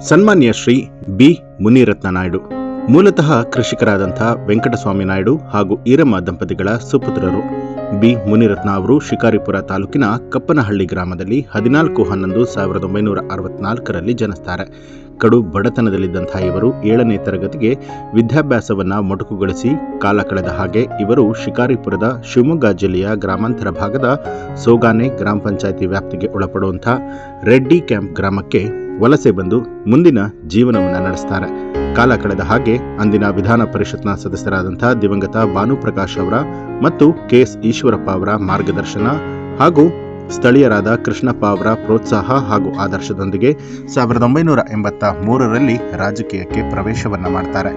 ಸನ್ಮಾನ್ಯ ಶ್ರೀ ಬಿ ಮುನಿರತ್ನ ನಾಯ್ಡು ಮೂಲತಃ ಕೃಷಿಕರಾದಂಥ ವೆಂಕಟಸ್ವಾಮಿ ನಾಯ್ಡು ಹಾಗೂ ಈರಮ್ಮ ದಂಪತಿಗಳ ಸುಪುತ್ರರು. ಬಿ ಮುನಿರತ್ನ ಅವರು ಶಿಕಾರಿಪುರ ತಾಲೂಕಿನ ಕಪ್ಪನಹಳ್ಳಿ ಗ್ರಾಮದಲ್ಲಿ 14/11/1964ರಲ್ಲಿ ಜನಿಸ್ತಾರೆ. ಕಡು ಬಡತನದಲ್ಲಿದ್ದಂಥ ಇವರು 7ನೇ ತರಗತಿಗೆ ವಿದ್ಯಾಭ್ಯಾಸವನ್ನು ಮೊಟಕುಗೊಳಿಸಿ ಕಾಲ ಕಳೆದ ಹಾಗೆ ಇವರು ಶಿಕಾರಿಪುರದ ಶಿವಮೊಗ್ಗ ಜಿಲ್ಲೆಯ ಗ್ರಾಮಾಂತರ ಭಾಗದ ಸೋಗಾನೆ ಗ್ರಾಮ ಪಂಚಾಯಿತಿ ವ್ಯಾಪ್ತಿಗೆ ಒಳಪಡುವಂಥ ರೆಡ್ಡಿ ಕ್ಯಾಂಪ್ ಗ್ರಾಮಕ್ಕೆ ವಲಸೆ ಬಂದು ಮುಂದಿನ ಜೀವನವನ್ನು ನಡೆಸ್ತಾರೆ. ಕಾಲ ಕಳೆದ ಹಾಗೆ ಅಂದಿನ ವಿಧಾನ ಪರಿಷತ್ನ ಸದಸ್ಯರಾದಂಥ ದಿವಂಗತ ಭಾನುಪ್ರಕಾಶ್ ಅವರ ಮತ್ತು KS ಈಶ್ವರಪ್ಪ ಅವರ ಮಾರ್ಗದರ್ಶನ ಹಾಗೂ ಸ್ಥಳೀಯರಾದ ಕೃಷ್ಣಪ್ಪ ಅವರ ಪ್ರೋತ್ಸಾಹ ಹಾಗೂ ಆದರ್ಶದೊಂದಿಗೆ 1983ರಲ್ಲಿ ರಾಜಕೀಯಕ್ಕೆ ಪ್ರವೇಶವನ್ನ ಮಾಡ್ತಾರೆ.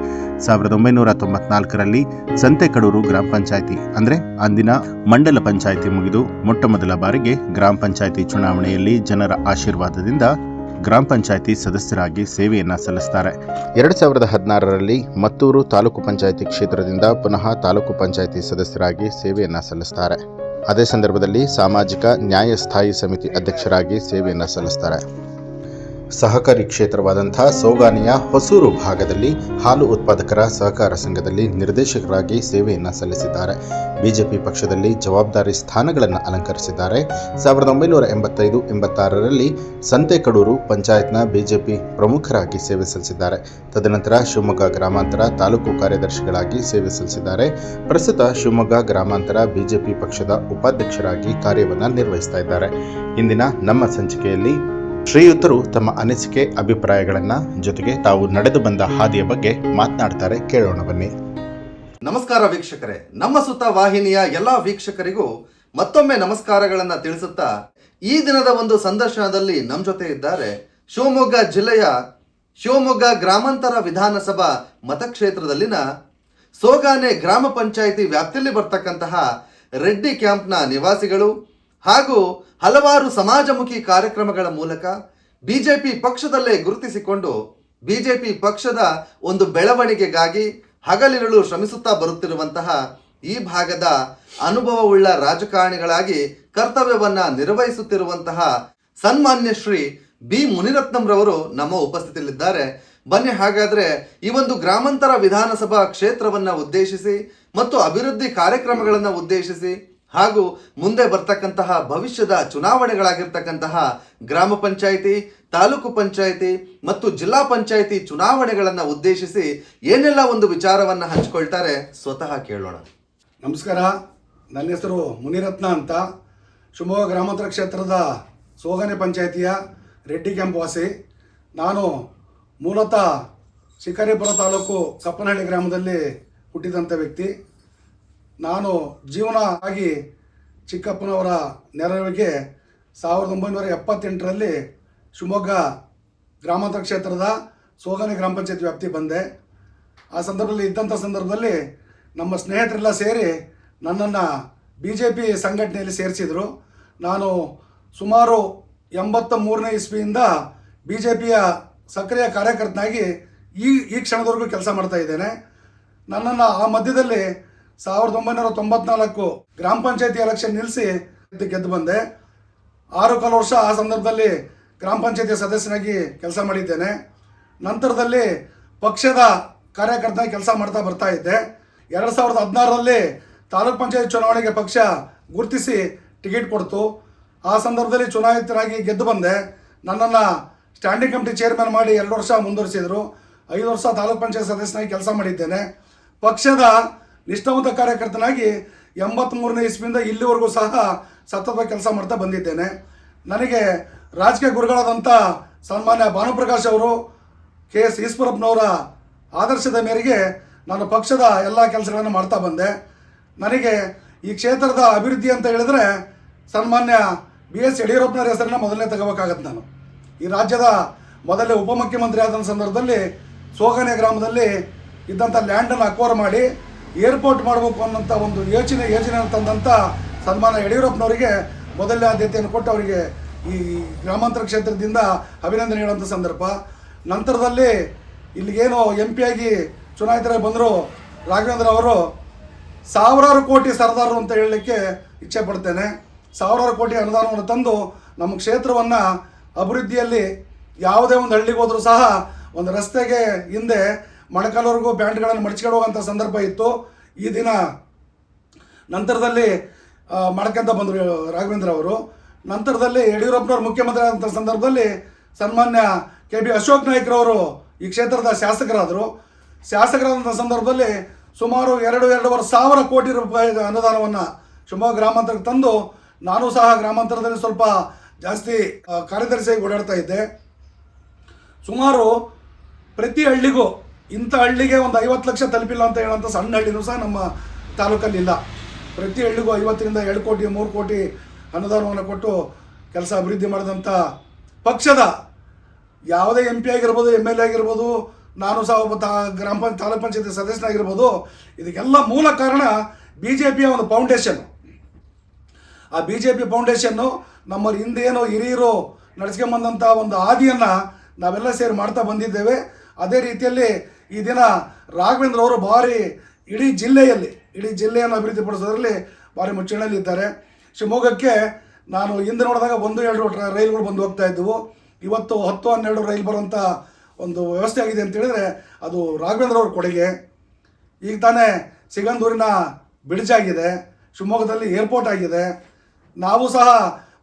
1994ರಲ್ಲಿ ಸಂತೆಕಡೂರು ಗ್ರಾಮ ಪಂಚಾಯಿತಿ ಅಂದರೆ ಅಂದಿನ ಮಂಡಲ ಪಂಚಾಯಿತಿ ಮುಗಿದು ಮೊಟ್ಟಮೊದಲ ಬಾರಿಗೆ ಗ್ರಾಮ ಪಂಚಾಯಿತಿ ಚುನಾವಣೆಯಲ್ಲಿ ಜನರ ಆಶೀರ್ವಾದದಿಂದ ಗ್ರಾಮ ಪಂಚಾಯಿತಿ ಸದಸ್ಯರಾಗಿ ಸೇವೆಯನ್ನು ಸಲ್ಲಿಸ್ತಾರೆ. 2016ರಲ್ಲಿ ಮತ್ತೂರು ತಾಲೂಕು ಪಂಚಾಯಿತಿ ಕ್ಷೇತ್ರದಿಂದ ಪುನಃ ತಾಲೂಕು ಪಂಚಾಯಿತಿ ಸದಸ್ಯರಾಗಿ ಸೇವೆಯನ್ನು ಸಲ್ಲಿಸ್ತಾರೆ. ಅದೇ ಸಂದರ್ಭದಲ್ಲಿ ಸಾಮಾಜಿಕ ನ್ಯಾಯ ಸ್ಥಾಯಿ ಸಮಿತಿ ಅಧ್ಯಕ್ಷರಾಗಿ ಸೇವೆಯನ್ನು ಸಲ್ಲಿಸ್ತಾರೆ. ಸಹಕಾರಿ ಕ್ಷೇತ್ರವಾದಂಥ ಸೋಗಾನೆಯ ಹೊಸೂರು ಭಾಗದಲ್ಲಿ ಹಾಲು ಉತ್ಪಾದಕರ ಸಹಕಾರ ಸಂಘದಲ್ಲಿ ನಿರ್ದೇಶಕರಾಗಿ ಸೇವೆಯನ್ನು ಸಲ್ಲಿಸಿದ್ದಾರೆ. ಬಿಜೆಪಿ ಪಕ್ಷದಲ್ಲಿ ಜವಾಬ್ದಾರಿ ಸ್ಥಾನಗಳನ್ನು ಅಲಂಕರಿಸಿದ್ದಾರೆ. 1985-86ರಲ್ಲಿ ಸಂತೆಕಡೂರು ಪಂಚಾಯತ್ನ ಬಿಜೆಪಿ ಪ್ರಮುಖರಾಗಿ ಸೇವೆ ಸಲ್ಲಿಸಿದ್ದಾರೆ. ತದನಂತರ ಶಿವಮೊಗ್ಗ ಗ್ರಾಮಾಂತರ ತಾಲೂಕು ಕಾರ್ಯದರ್ಶಿಗಳಾಗಿ ಸೇವೆ ಸಲ್ಲಿಸಿದ್ದಾರೆ. ಪ್ರಸ್ತುತ ಶಿವಮೊಗ್ಗ ಗ್ರಾಮಾಂತರ ಬಿಜೆಪಿ ಪಕ್ಷದ ಉಪಾಧ್ಯಕ್ಷರಾಗಿ ಕಾರ್ಯವನ್ನು ನಿರ್ವಹಿಸ್ತಾ ಇದ್ದಾರೆ. ಇಂದಿನ ನಮ್ಮ ಸಂಚಿಕೆಯಲ್ಲಿ ಶ್ರೀಯುತರು ತಮ್ಮ ಅನಿಸಿಕೆ ಅಭಿಪ್ರಾಯಗಳನ್ನ ಜೊತೆಗೆ ತಾವು ನಡೆದು ಬಂದ ಹಾದಿಯ ಬಗ್ಗೆ ಮಾತನಾಡ್ತಾರೆ. ಕೇಳೋಣ ಬನ್ನಿ. ನಮಸ್ಕಾರ ವೀಕ್ಷಕರೇ, ನಮ್ಮ ಸುತ್ತ ವಾಹಿನಿಯ ಎಲ್ಲ ವೀಕ್ಷಕರಿಗೂ ಮತ್ತೊಮ್ಮೆ ನಮಸ್ಕಾರಗಳನ್ನ ತಿಳಿಸುತ್ತಾ ಈ ದಿನದ ಒಂದು ಸಂದರ್ಶನದಲ್ಲಿ ನಮ್ಮ ಜೊತೆ ಇದ್ದಾರೆ ಶಿವಮೊಗ್ಗ ಜಿಲ್ಲೆಯ ಶಿವಮೊಗ್ಗ ಗ್ರಾಮಾಂತರ ವಿಧಾನಸಭಾ ಮತಕ್ಷೇತ್ರದಲ್ಲಿನ ಸೋಗಾನೆ ಗ್ರಾಮ ಪಂಚಾಯಿತಿ ವ್ಯಾಪ್ತಿಯಲ್ಲಿ ಬರ್ತಕ್ಕಂತಹ ರೆಡ್ಡಿ ಕ್ಯಾಂಪ್ನ ನಿವಾಸಿಗಳು ಹಾಗೂ ಹಲವಾರು ಸಮಾಜಮುಖಿ ಕಾರ್ಯಕ್ರಮಗಳ ಮೂಲಕ ಬಿಜೆಪಿ ಪಕ್ಷದಲ್ಲೇ ಗುರುತಿಸಿಕೊಂಡು ಬಿಜೆಪಿ ಪಕ್ಷದ ಒಂದು ಬೆಳವಣಿಗೆಗಾಗಿ ಹಗಲಿರುಳು ಶ್ರಮಿಸುತ್ತಾ ಬರುತ್ತಿರುವಂತಹ ಈ ಭಾಗದ ಅನುಭವವುಳ್ಳ ರಾಜಕಾರಣಿಗಳಾಗಿ ಕರ್ತವ್ಯವನ್ನ ನಿರ್ವಹಿಸುತ್ತಿರುವಂತಹ ಸನ್ಮಾನ್ಯ ಶ್ರೀ ಬಿ ಮುನಿರತ್ನಂರವರು ನಮ್ಮ ಉಪಸ್ಥಿತಿಯಲ್ಲಿದ್ದಾರೆ. ಬನ್ನಿ ಹಾಗಾದ್ರೆ ಈ ಒಂದು ಗ್ರಾಮಾಂತರ ವಿಧಾನಸಭಾ ಕ್ಷೇತ್ರವನ್ನ ಉದ್ದೇಶಿಸಿ ಮತ್ತು ಅಭಿವೃದ್ಧಿ ಕಾರ್ಯಕ್ರಮಗಳನ್ನು ಉದ್ದೇಶಿಸಿ ಹಾಗೂ ಮುಂದೆ ಬರ್ತಕ್ಕಂತಹ ಭವಿಷ್ಯದ ಚುನಾವಣೆಗಳಾಗಿರ್ತಕ್ಕಂತಹ ಗ್ರಾಮ ಪಂಚಾಯಿತಿ, ತಾಲೂಕು ಪಂಚಾಯಿತಿ ಮತ್ತು ಜಿಲ್ಲಾ ಪಂಚಾಯಿತಿ ಚುನಾವಣೆಗಳನ್ನು ಉದ್ದೇಶಿಸಿ ಏನೆಲ್ಲ ಒಂದು ವಿಚಾರವನ್ನು ಹಂಚಿಕೊಳ್ತಾರೆ ಸ್ವತಃ ಕೇಳೋಣ. ನಮಸ್ಕಾರ, ನನ್ನ ಹೆಸರು ಮುನಿರತ್ನ ಅಂತ. ಶಿವಮೊಗ್ಗ ಗ್ರಾಮಾಂತರ ಕ್ಷೇತ್ರದ ಸೋಗಾನೆ ಪಂಚಾಯಿತಿಯ ರೆಡ್ಡಿ ಕ್ಯಾಂಪ್ ವಾಸಿ. ನಾನು ಮೂಲತಃ ಶಿಕಾರಿಪುರ ತಾಲೂಕು ಕಪ್ಪನಹಳ್ಳಿ ಗ್ರಾಮದಲ್ಲಿ ಹುಟ್ಟಿದಂಥ ವ್ಯಕ್ತಿ. ನಾನು ಜೀವನ ಆಗಿ ಚಿಕ್ಕಪ್ಪನವರ ನೆರವಿಗೆ 1978ರಲ್ಲಿ ಶಿವಮೊಗ್ಗ ಗ್ರಾಮಾಂತರ ಕ್ಷೇತ್ರದ ಸೋಗಾನೆ ಗ್ರಾಮ ಪಂಚಾಯತ್ ವ್ಯಾಪ್ತಿ ಬಂದೆ. ಆ ಸಂದರ್ಭದಲ್ಲಿ ನಮ್ಮ ಸ್ನೇಹಿತರೆಲ್ಲ ಸೇರಿ ನನ್ನನ್ನು BJP ಸಂಘಟನೆಯಲ್ಲಿ ಸೇರಿಸಿದರು. ನಾನು ಸುಮಾರು 83ನೇ ಇಸ್ವಿಯಿಂದ BJPಯ ಸಕ್ರಿಯ ಕಾರ್ಯಕರ್ತನಾಗಿ ಈ ಕ್ಷಣದವರೆಗೂ ಕೆಲಸ ಮಾಡ್ತಾ ಇದ್ದೇನೆ. ನನ್ನನ್ನು ಆ ಮಧ್ಯದಲ್ಲಿ 1994 ಗ್ರಾಮ ಪಂಚಾಯತಿ ಎಲೆಕ್ಷನ್ ನಿಲ್ಲಿಸಿ ಗೆದ್ದು ಬಂದೆ. 6 ವರ್ಷ ಆ ಸಂದರ್ಭದಲ್ಲಿ ಗ್ರಾಮ ಪಂಚಾಯತಿ ಸದಸ್ಯನಾಗಿ ಕೆಲಸ ಮಾಡಿದ್ದೇನೆ. ನಂತರದಲ್ಲಿ ಪಕ್ಷದ ಕಾರ್ಯಕರ್ತನಾಗಿ ಕೆಲಸ ಮಾಡ್ತಾ ಬರ್ತಾ ಇದ್ದೆ. 2016ರಲ್ಲಿ ತಾಲೂಕ್ ಪಂಚಾಯತ್ ಚುನಾವಣೆಗೆ ಪಕ್ಷ ಗುರುತಿಸಿ ಟಿಕೆಟ್ ಕೊಡ್ತು. ಆ ಸಂದರ್ಭದಲ್ಲಿ ಚುನಾಯಿತನಾಗಿ ಗೆದ್ದು ಬಂದೆ. ನನ್ನನ್ನು ಸ್ಟ್ಯಾಂಡಿಂಗ್ ಕಮಿಟಿ ಚೇರ್ಮನ್ ಮಾಡಿ 2 ವರ್ಷ ಮುಂದುವರಿಸಿದರು. 5 ವರ್ಷ ತಾಲೂಕ್ ಪಂಚಾಯತ್ ಸದಸ್ಯನಾಗಿ ಕೆಲಸ ಮಾಡಿದ್ದೇನೆ. ಪಕ್ಷದ ನಿಷ್ಠಾವಂತ ಕಾರ್ಯಕರ್ತನಾಗಿ 83ನೇ ಇಸ್ವಿಯಿಂದ ಇಲ್ಲಿವರೆಗೂ ಸಹ ಸತತವಾಗಿ ಕೆಲಸ ಮಾಡ್ತಾ ಬಂದಿದ್ದೇನೆ. ನನಗೆ ರಾಜಕೀಯ ಗುರುಗಳಾದಂಥ ಸನ್ಮಾನ್ಯ ಭಾನುಪ್ರಕಾಶ್ ಅವರು, KS ಈಶ್ವರಪ್ಪನವರ ಆದರ್ಶದ ಮೇರೆಗೆ ನಾನು ಪಕ್ಷದ ಎಲ್ಲ ಕೆಲಸಗಳನ್ನು ಮಾಡ್ತಾ ಬಂದೆ. ನನಗೆ ಈ ಕ್ಷೇತ್ರದ ಅಭಿವೃದ್ಧಿ ಅಂತ ಹೇಳಿದ್ರೆ ಸನ್ಮಾನ್ಯ BS ಯಡಿಯೂರಪ್ಪನವರ ಹೆಸರನ್ನ ಮೊದಲನೇ ತಗೋಬೇಕಾಗತ್ತೆ. ನಾನು ಈ ರಾಜ್ಯದ ಮೊದಲೇ ಉಪಮುಖ್ಯಮಂತ್ರಿ ಆದ ಸಂದರ್ಭದಲ್ಲಿ ಸೋಗಾನೆ ಗ್ರಾಮದಲ್ಲಿ ಇದ್ದಂಥ ಲ್ಯಾಂಡನ್ನು ಅಕ್ವೈರ್ ಮಾಡಿ ಏರ್ಪೋರ್ಟ್ ಮಾಡಬೇಕು ಅನ್ನೋಂಥ ಒಂದು ಯೋಜನೆ ತಂದಂಥ ಸನ್ಮಾನ್ಯ ಯಡಿಯೂರಪ್ಪನವರಿಗೆ ಮೊದಲನೇ ಆದ್ಯತೆಯನ್ನು ಕೊಟ್ಟು ಅವರಿಗೆ ಈ ಗ್ರಾಮಾಂತರ ಕ್ಷೇತ್ರದಿಂದ ಅಭಿನಂದನೆ ಹೇಳುವಂಥ ಸಂದರ್ಭ. ನಂತರದಲ್ಲಿ ಇಲ್ಲಿಗೇನು MP ಆಗಿ ಚುನಾಯಿತರಾಗಿ ಬಂದರು ರಾಘವೇಂದ್ರ ಅವರು ಸಾವಿರಾರು ಕೋಟಿ ಸರ್ದಾರರು ಅಂತ ಹೇಳಲಿಕ್ಕೆ ಇಚ್ಛೆ ಪಡ್ತೇನೆ. ಸಾವಿರಾರು ಕೋಟಿ ಅನುದಾನವನ್ನು ತಂದು ನಮ್ಮ ಕ್ಷೇತ್ರವನ್ನು ಅಭಿವೃದ್ಧಿಯಲ್ಲಿ ಯಾವುದೇ ಒಂದು ಹಳ್ಳಿಗೆ ಹೋದರೂ ಸಹ ಒಂದು ರಸ್ತೆಗೆ ಹಿಂದೆ ಮೊಣಕಾಲವರೆಗೂ ಪ್ಯಾಂಟ್ಗಳನ್ನು ಮಡಚ್ಕೊಂಡು ಹೋಗೋಂಥ ಸಂದರ್ಭ ಇತ್ತು. ಈ ದಿನ ನಂತರದಲ್ಲಿ ಮಾಡ್ಕೊಂತ ಬಂದರು ರಾಘವೇಂದ್ರ ಅವರು. ನಂತರದಲ್ಲಿ ಯಡಿಯೂರಪ್ಪನವರು ಮುಖ್ಯಮಂತ್ರಿ ಆದಂಥ ಸಂದರ್ಭದಲ್ಲಿ ಸನ್ಮಾನ್ಯ ಕೆ ಬಿ ಅಶೋಕ್ ನಾಯ್ಕರವರು ಈ ಕ್ಷೇತ್ರದ ಶಾಸಕರಾದರು. ಶಾಸಕರಾದಂಥ ಸಂದರ್ಭದಲ್ಲಿ ಸುಮಾರು 2.5 ಸಾವಿರ ಕೋಟಿ ರೂಪಾಯಿ ಅನುದಾನವನ್ನು ಶಿವಮೊಗ್ಗ ಗ್ರಾಮಾಂತರಕ್ಕೆ ತಂದು ನಾನು ಸಹ ಗ್ರಾಮಾಂತರದಲ್ಲಿ ಸ್ವಲ್ಪ ಜಾಸ್ತಿ ಕಾರ್ಯದರ್ಶಿಯಾಗಿ ಓಡಾಡ್ತಾ ಇದ್ದೆ. ಸುಮಾರು ಪ್ರತಿ ಹಳ್ಳಿಗೂ ಇಂಥ ಹಳ್ಳಿಗೆ ಒಂದು 50 ಲಕ್ಷ ತಲುಪಿಲ್ಲ ಅಂತ ಹೇಳೋಂಥ ಸಣ್ಣ ಹಳ್ಳಿನೂ ಸಹ ನಮ್ಮ ತಾಲೂಕಲ್ಲಿಲ್ಲ. ಪ್ರತಿ ಹಳ್ಳಿಗೂ 50ರಿಂದ 2 ಕೋಟಿ 3 ಕೋಟಿ ಅನುದಾನವನ್ನು ಕೊಟ್ಟು ಕೆಲಸ ಅಭಿವೃದ್ಧಿ ಮಾಡಿದಂಥ ಪಕ್ಷದ ಯಾವುದೇ MP ಆಗಿರ್ಬೋದು, MLA ಆಗಿರ್ಬೋದು, ನಾನು ಸಹ ಒಬ್ಬ ತಾಲೂಕ್ ಪಂಚಾಯತಿ ಸದಸ್ಯನಾಗಿರ್ಬೋದು, ಇದಕ್ಕೆಲ್ಲ ಮೂಲ ಕಾರಣ BJPಯ ಒಂದು ಫೌಂಡೇಶನ್. ಆ BJP ಫೌಂಡೇಶನ್ನು ನಮ್ಮ ಹಿಂದೇನೋ ಹಿರಿಯರು ನಡೆಸ್ಕೊಂಬಂದಂಥ ಒಂದು ಹಾದಿಯನ್ನು ನಾವೆಲ್ಲ ಸೇರಿ ಮಾಡ್ತಾ ಬಂದಿದ್ದೇವೆ. ಅದೇ ರೀತಿಯಲ್ಲಿ ಈ ದಿನ ರಾಘವೇಂದ್ರ ಅವರು ಭಾರಿ ಇಡೀ ಜಿಲ್ಲೆಯನ್ನು ಅಭಿವೃದ್ಧಿಪಡಿಸೋದ್ರಲ್ಲಿ ಭಾರಿ ಮುಚ್ಚಣೆಯಲ್ಲಿದ್ದಾರೆ. ಶಿವಮೊಗ್ಗಕ್ಕೆ ನಾನು ಹಿಂದೆ ನೋಡಿದಾಗ 1-2 ರೈಲುಗಳು ಬಂದು ಹೋಗ್ತಾ ಇದ್ದವು. ಇವತ್ತು 10-12 ರೈಲು ಬರೋಂಥ ಒಂದು ವ್ಯವಸ್ಥೆ ಆಗಿದೆ ಅಂತ ಹೇಳಿದ್ರೆ ಅದು ರಾಘವೇಂದ್ರ ಅವ್ರ ಕೊಡುಗೆ. ಈಗ ತಾನೇ ಸಿಗಂದೂರಿನ ಬ್ರಿಡ್ಜ್ ಆಗಿದೆ, ಶಿವಮೊಗ್ಗದಲ್ಲಿ ಏರ್ಪೋರ್ಟ್ ಆಗಿದೆ. ನಾವು ಸಹ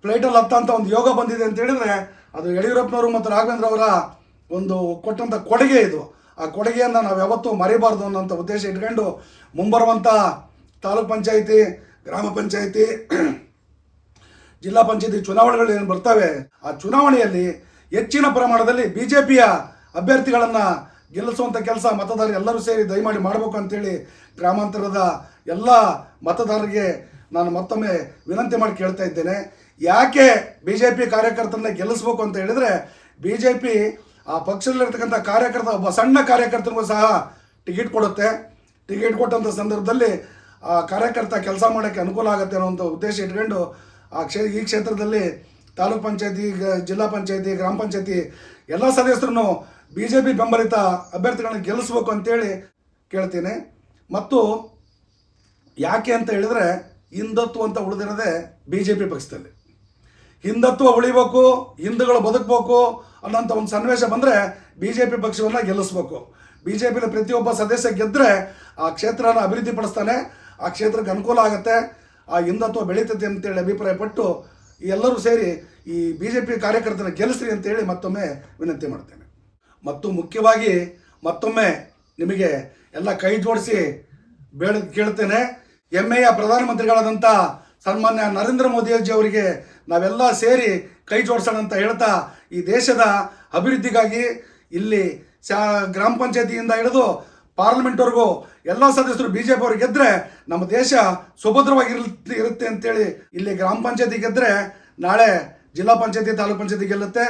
ಫ್ಲೈಟಲ್ಲಿ ಹತ್ತಂಥ ಒಂದು ಯೋಗ ಬಂದಿದೆ ಅಂತ ಹೇಳಿದ್ರೆ ಅದು ಯಡಿಯೂರಪ್ಪನವರು ಮತ್ತು ರಾಘವೇಂದ್ರ ಅವರ ಒಂದು ಕೊಟ್ಟಂಥ ಕೊಡುಗೆ ಇದು. ಆ ಕೊಡುಗೆಯನ್ನು ನಾವು ಯಾವತ್ತೂ ಮರಿಬಾರ್ದು ಅನ್ನೋಂಥ ಉದ್ದೇಶ ಇಟ್ಕೊಂಡು ಮುಂಬರುವಂಥ ತಾಲೂಕ್ ಪಂಚಾಯಿತಿ, ಗ್ರಾಮ ಪಂಚಾಯಿತಿ, ಜಿಲ್ಲಾ ಪಂಚಾಯಿತಿ ಚುನಾವಣೆಗಳು ಏನು ಬರ್ತವೆ, ಆ ಚುನಾವಣೆಯಲ್ಲಿ ಹೆಚ್ಚಿನ ಪ್ರಮಾಣದಲ್ಲಿ BJPಯ ಅಭ್ಯರ್ಥಿಗಳನ್ನು ಗೆಲ್ಲಿಸುವಂಥ ಕೆಲಸ ಮತದಾರರು ಎಲ್ಲರೂ ಸೇರಿ ದಯಮಾಡಿ ಮಾಡಬೇಕು ಅಂತೇಳಿ ಗ್ರಾಮಾಂತರದ ಎಲ್ಲ ಮತದಾರರಿಗೆ ನಾನು ಮತ್ತೊಮ್ಮೆ ವಿನಂತಿ ಮಾಡಿ ಕೇಳ್ತಾ ಇದ್ದೇನೆ. ಯಾಕೆ BJP ಕಾರ್ಯಕರ್ತರನ್ನ ಗೆಲ್ಲಿಸ್ಬೇಕು ಅಂತ ಹೇಳಿದರೆ, BJP ಆ ಪಕ್ಷದಲ್ಲಿರ್ತಕ್ಕಂಥ ಒಬ್ಬ ಸಣ್ಣ ಕಾರ್ಯಕರ್ತನಿಗೂ ಸಹ ಟಿಕೆಟ್ ಕೊಡುತ್ತೆ. ಟಿಕೆಟ್ ಕೊಟ್ಟಂಥ ಸಂದರ್ಭದಲ್ಲಿ ಆ ಕಾರ್ಯಕರ್ತ ಕೆಲಸ ಮಾಡೋಕ್ಕೆ ಅನುಕೂಲ ಆಗುತ್ತೆ ಅನ್ನೋಂಥ ಉದ್ದೇಶ ಇಟ್ಕೊಂಡು ಈ ಕ್ಷೇತ್ರದಲ್ಲಿ ತಾಲೂಕ್ ಪಂಚಾಯತಿ, ಜಿಲ್ಲಾ ಪಂಚಾಯತಿ, ಗ್ರಾಮ ಪಂಚಾಯತಿ ಎಲ್ಲ ಸದಸ್ಯರನ್ನು BJP ಬೆಂಬಲಿತ ಅಭ್ಯರ್ಥಿಗಳನ್ನ ಗೆಲ್ಲಿಸ್ಬೇಕು ಅಂತೇಳಿ ಕೇಳ್ತೀನಿ. ಮತ್ತು ಯಾಕೆ ಅಂತ ಹೇಳಿದರೆ, ಹಿಂದುತ್ವ ಅಂತ ಉಳಿದಿರೋದೇ BJP ಪಕ್ಷದಲ್ಲಿ. ಹಿಂದುತ್ವ ಉಳಿಬೇಕು, ಹಿಂದೂಗಳು ಬದುಕಬೇಕು ಅನ್ನೋಂಥ ಒಂದು ಸನ್ನಿವೇಶ ಬಂದರೆ BJP ಪಕ್ಷವನ್ನು ಗೆಲ್ಲಿಸ್ಬೇಕು. BJPಲಿ ಪ್ರತಿಯೊಬ್ಬ ಸದಸ್ಯ ಗೆದ್ದರೆ ಆ ಕ್ಷೇತ್ರನ ಅಭಿವೃದ್ಧಿಪಡಿಸ್ತಾನೆ, ಆ ಕ್ಷೇತ್ರಕ್ಕೆ ಅನುಕೂಲ ಆಗುತ್ತೆ, ಆ ಹಿಂದುತ್ವ ಬೆಳೀತೈತೆ ಅಂತೇಳಿ ಅಭಿಪ್ರಾಯಪಟ್ಟು ಎಲ್ಲರೂ ಸೇರಿ ಈ BJP ಕಾರ್ಯಕರ್ತನ ಗೆಲ್ಲಿಸ್ರಿ ಅಂತೇಳಿ ಮತ್ತೊಮ್ಮೆ ವಿನಂತಿ ಮಾಡ್ತೇನೆ. ಮತ್ತು ಮುಖ್ಯವಾಗಿ ಮತ್ತೊಮ್ಮೆ ನಿಮಗೆ ಎಲ್ಲ ಕೈ ಜೋಡಿಸಿ ಕೇಳ್ತೇನೆ. ಹೆಮ್ಮೆಯ ಪ್ರಧಾನಮಂತ್ರಿಗಳಾದಂಥ ಸನ್ಮಾನ್ಯ ನರೇಂದ್ರ ಮೋದಿಜಿ ಅವರಿಗೆ ನಾವೆಲ್ಲ ಸೇರಿ ಕೈ ಜೋಡಿಸೋಣ ಅಂತ ಹೇಳ್ತಾ, ಈ ದೇಶದ ಅಭಿವೃದ್ಧಿಗಾಗಿ ಇಲ್ಲಿ ಗ್ರಾಮ ಪಂಚಾಯತಿಯಿಂದ ಹಿಡಿದು ಪಾರ್ಲಿಮೆಂಟ್ವರೆಗೂ ಎಲ್ಲ ಸದಸ್ಯರು BJP ಅವ್ರಿಗೆ ಗೆದ್ದರೆ ನಮ್ಮ ದೇಶ ಸುಭದ್ರವಾಗಿರುತ್ತೆ ಅಂತೇಳಿ, ಇಲ್ಲಿ ಗ್ರಾಮ ಪಂಚಾಯತಿ ಗೆದ್ದರೆ ನಾಳೆ ಜಿಲ್ಲಾ ಪಂಚಾಯತಿ, ತಾಲೂಕ್ ಪಂಚಾಯತಿ ಗೆಲ್ಲುತ್ತೆ.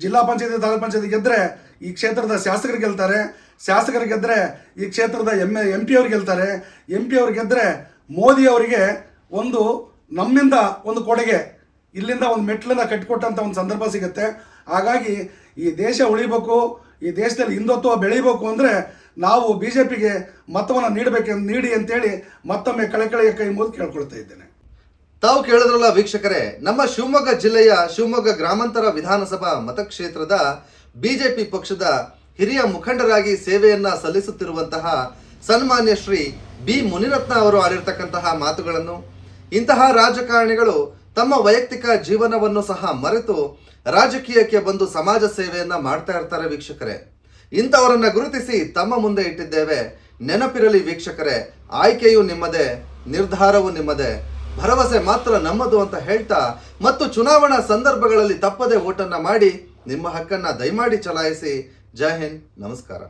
ಜಿಲ್ಲಾ ಪಂಚಾಯತಿ, ತಾಲೂಕ್ ಪಂಚಾಯತಿ ಗೆದ್ದರೆ ಈ ಕ್ಷೇತ್ರದ ಶಾಸಕರು ಗೆಲ್ತಾರೆ. ಶಾಸಕರು ಗೆದ್ದರೆ ಈ ಕ್ಷೇತ್ರದ MP ಅವ್ರು ಗೆಲ್ತಾರೆ. MP ಅವ್ರು ಗೆದ್ದರೆ ಮೋದಿ ಅವರಿಗೆ ನಮ್ಮಿಂದ ಒಂದು ಕೊಡುಗೆ, ಇಲ್ಲಿಂದ ಒಂದು ಮೆಟ್ಲನ್ನು ಕಟ್ಟಿಕೊಟ್ಟಂಥ ಒಂದು ಸಂದರ್ಭ ಸಿಗುತ್ತೆ. ಹಾಗಾಗಿ ಈ ದೇಶ ಉಳಿಬೇಕು, ಈ ದೇಶದಲ್ಲಿ ಹಿಂದುತ್ವ ಬೆಳೀಬೇಕು ಅಂದರೆ ನಾವು BJPಗೆ ಮತವನ್ನು ನೀಡಿ ಅಂತೇಳಿ ಮತ್ತೊಮ್ಮೆ ಕಳಕಳಿಯ ಕೈ ಮುಗಿದು ಕೇಳ್ಕೊಳ್ತಾ ಇದ್ದೇನೆ. ತಾವು ಕೇಳಿದ್ರಲ್ಲ ವೀಕ್ಷಕರೇ, ನಮ್ಮ ಶಿವಮೊಗ್ಗ ಜಿಲ್ಲೆಯ ಶಿವಮೊಗ್ಗ ಗ್ರಾಮಾಂತರ ವಿಧಾನಸಭಾ ಮತಕ್ಷೇತ್ರದ BJP ಪಕ್ಷದ ಹಿರಿಯ ಮುಖಂಡರಾಗಿ ಸೇವೆಯನ್ನ ಸಲ್ಲಿಸುತ್ತಿರುವಂತಹ ಸನ್ಮಾನ್ಯ ಶ್ರೀ B ಮುನಿರತ್ನ ಅವರು ಆಡಿರ್ತಕ್ಕಂತಹ ಮಾತುಗಳನ್ನು, ಇಂತಹ ರಾಜಕಾರಣಿಗಳು ತಮ್ಮ ವೈಯಕ್ತಿಕ ಜೀವನವನ್ನು ಸಹ ಮರೆತು ರಾಜಕೀಯಕ್ಕೆ ಬಂದು ಸಮಾಜ ಸೇವೆಯನ್ನ ಮಾಡ್ತಾ ಇರ್ತಾರೆ ವೀಕ್ಷಕರೇ. ಇಂಥವರನ್ನ ಗುರುತಿಸಿ ತಮ್ಮ ಮುಂದೆ ಇಟ್ಟಿದ್ದೇವೆ. ನೆನಪಿರಲಿ ವೀಕ್ಷಕರೇ, ಆಯ್ಕೆಯು ನಿಮ್ಮದೇ, ನಿರ್ಧಾರವು ನಿಮ್ಮದೇ, ಭರವಸೆ ಮಾತ್ರ ನಮ್ಮದು ಅಂತ ಹೇಳ್ತಾ, ಮತ್ತು ಚುನಾವಣಾ ಸಂದರ್ಭಗಳಲ್ಲಿ ತಪ್ಪದೆ ಓಟನ್ನ ಮಾಡಿ ನಿಮ್ಮ ಹಕ್ಕನ್ನ ದಯಮಾಡಿ ಚಲಾಯಿಸಿ. ಜೈ ಹಿಂದ್, ನಮಸ್ಕಾರ.